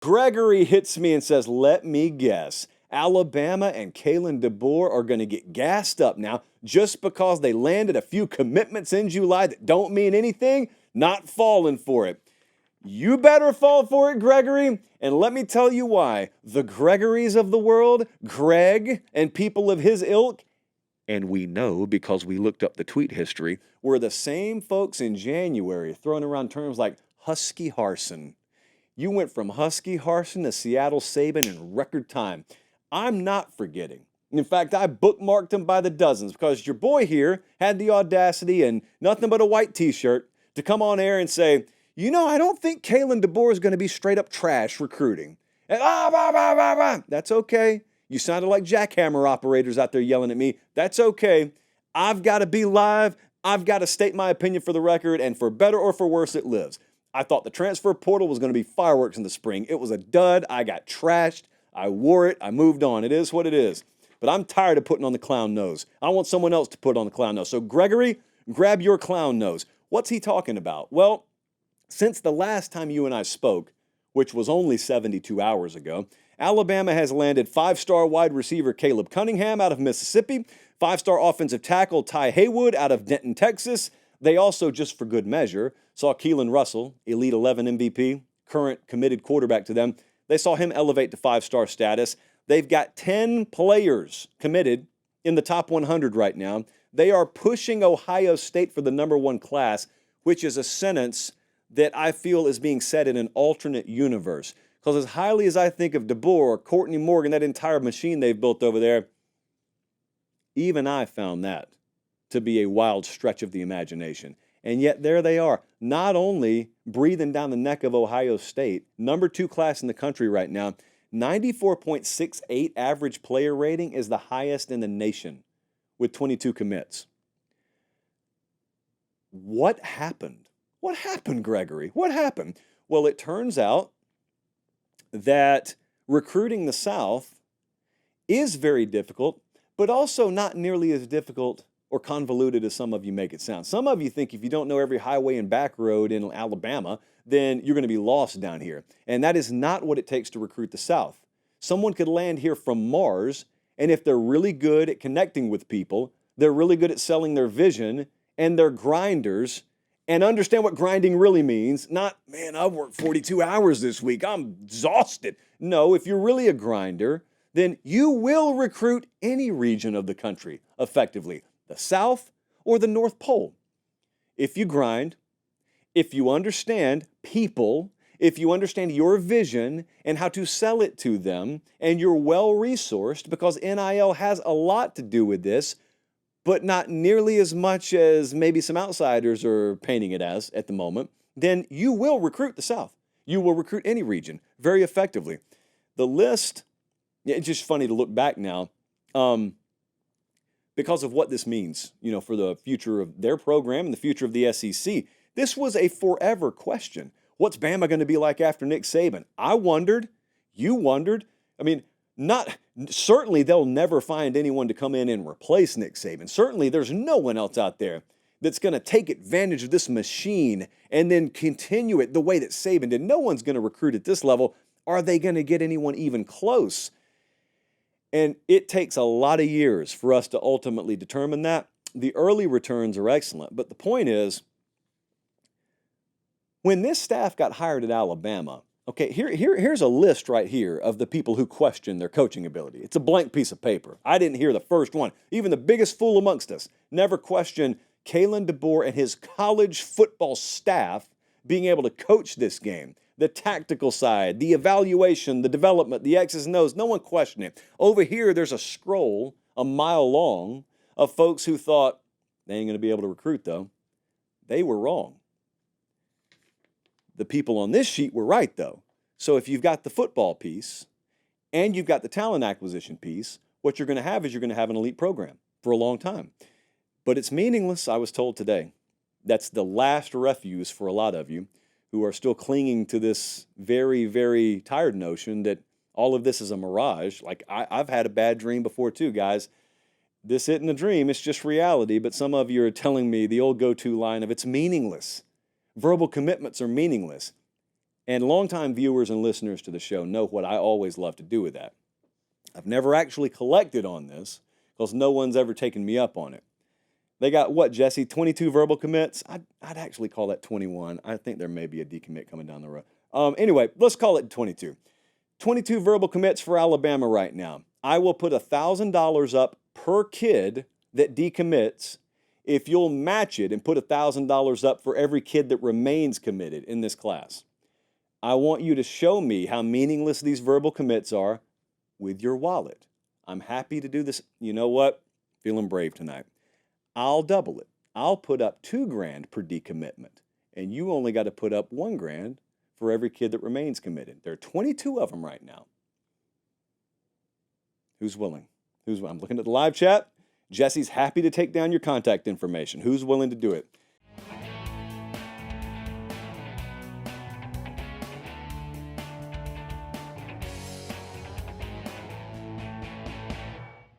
Gregory hits me and says, let me guess. Alabama and Kalen DeBoer are going to get gassed up now just because they landed a few commitments in July that don't mean anything, not falling for it. You better fall for it, Gregory. And let me tell you why. The Gregorys of the world, Greg and people of his ilk, and we know because we looked up the tweet history, were the same folks in January throwing around terms like Husky Harsin. You went from Husky Harsin to Seattle Saban in record time. I'm not forgetting. In fact, I bookmarked them by the dozens because your boy here had the audacity and nothing but a white t-shirt to come on air and say, I don't think Kalen DeBoer is going to be straight up trash recruiting. And that's okay. You sounded like jackhammer operators out there yelling at me. That's okay. I've got to be live. I've got to state my opinion for the record, and for better or for worse, it lives. I thought the transfer portal was going to be fireworks in the spring. It was a dud. I got trashed. I wore it. I moved on. It is what it is. But I'm tired of putting on the clown nose. I want someone else to put on the clown nose. So, Gregory, grab your clown nose. What's he talking about? Well, since the last time you and I spoke, which was only 72 hours ago, Alabama has landed five-star wide receiver Caleb Cunningham out of Mississippi, five-star offensive tackle Ty Haywood out of Denton, Texas. They also, just for good measure, saw Keelan Russell, Elite 11 MVP, current committed quarterback to them. They saw him elevate to five-star status. They've got 10 players committed in the top 100 right now. They are pushing Ohio State for the number one class, which is a sentence that I feel is being said in an alternate universe. Because as highly as I think of DeBoer, Courtney Morgan, that entire machine they've built over there, even I found that to be a wild stretch of the imagination. And yet there they are, not only breathing down the neck of Ohio State, number 2 class in the country right now, 94.68 average player rating is the highest in the nation with 22 commits. What happened? What happened, Gregory? What happened? Well, it turns out that recruiting the South is very difficult, but also not nearly as difficult or convoluted as some of you make it sound. Some of you think if you don't know every highway and back road in Alabama, then you're going to be lost down here. And that is not what it takes to recruit the South. Someone could land here from Mars, and if they're really good at connecting with people, they're really good at selling their vision, and they're grinders, and understand what grinding really means. Not, man, I've worked 42 hours this week. I'm exhausted. No, if you're really a grinder, then you will recruit any region of the country effectively, the South or the North Pole. If you grind, if you understand people, if you understand your vision and how to sell it to them, and you're well-resourced, because NIL has a lot to do with this, but not nearly as much as maybe some outsiders are painting it as at the moment, then you will recruit the South. You will recruit any region very effectively. The list, it's just funny to look back now because of what this means, for the future of their program and the future of the SEC. This was a forever question. What's Bama going to be like after Nick Saban? I wondered. You wondered. I mean, certainly they'll never find anyone to come in and replace Nick Saban. Certainly there's no one else out there that's going to take advantage of this machine and then continue it the way that Saban did. No one's going to recruit at this level. Are they going to get anyone even close? And it takes a lot of years for us to ultimately determine that. The early returns are excellent. But the point is, when this staff got hired at Alabama, okay, here's a list right here of the people who question their coaching ability. It's a blank piece of paper. I didn't hear the first one. Even the biggest fool amongst us never questioned Kalen DeBoer and his college football staff being able to coach this game. The tactical side, the evaluation, the development, the X's and O's, no one questioned it. Over here, there's a scroll a mile long of folks who thought, they ain't going to be able to recruit, though. They were wrong. The people on this sheet were right, though. So if you've got the football piece and you've got the talent acquisition piece, what you're going to have is you're going to have an elite program for a long time. But it's meaningless, I was told today. That's the last refuge for a lot of you who are still clinging to this very, very tired notion that all of this is a mirage. Like, I've had a bad dream before too, guys. This isn't a dream, it's just reality. But some of you are telling me the old go-to line of it's meaningless. Verbal commitments are meaningless. And longtime viewers and listeners to the show know what I always love to do with that. I've never actually collected on this because no one's ever taken me up on it. They got what, Jesse? 22 verbal commits? I'd actually call that 21. I think there may be a decommit coming down the road. Anyway, let's call it 22. 22 verbal commits for Alabama right now. I will put $1,000 up per kid that decommits if you'll match it and put $1,000 up for every kid that remains committed in this class. I want you to show me how meaningless these verbal commits are with your wallet. I'm happy to do this. You know what? Feeling brave tonight. I'll double it. I'll put up $2,000 per decommitment, and you only got to put up $1,000 for every kid that remains committed. There are 22 of them right now. Who's willing? I'm looking at the live chat. Jesse's happy to take down your contact information. Who's willing to do it?